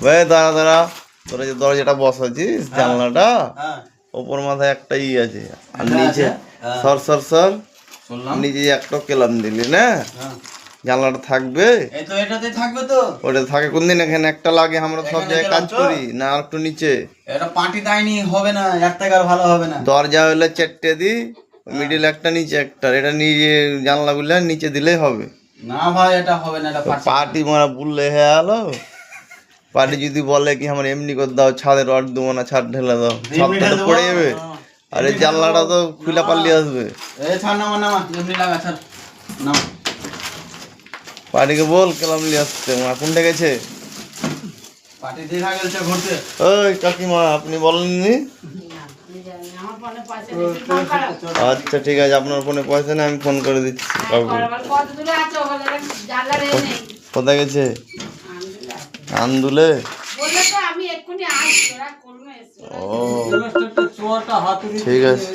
ভাই দাঁড়া দাঁড়া, তোরা যে দরজাটা বসাচ্ছিস জানলাটা ওপর মাথায় একটা ই আছে আর নিচে সর সর সর নিচে একটা কেলাম দিলি না, জানলাটা থাকবে ওটা থাকে কোনদিন এখানে একটা লাগে, আমরা সব জায়গায় কাজ করি না আর একটু নিচে এটা পাটি দাইনি হবে না, একটা আর ভালো হবে না। দরজা হলে 4টে দি, মিডিল একটা নিচে একটা, এটা নিচে জানলাগুলো নিচে দিলেই হবে না ভাই এটা হবে না, এটা পার্টি মারা বললে হ্যাঁ আলো পার্টি যদি বলে কি আমার এমনি করে দাও, ছাদে রড দেবো না, ছাদ ঢেলে দাও, ছাদটা তো পড়ে যাবে আর এই জানলাটা তো খুলে পাল্লি আসবে। পার্টিকে বল কেলাম নিয়ে আসতে, কোনটা গেছে ওই কাকিমা আপনি বলেননি? আচ্ছা ঠিক আছে, আপনার ফোনে পয়সা নেই, আমি ফোন করে দিচ্ছি কাউকে। কোথায় গেছে? আন্দুলে। ও ঠিক আছে।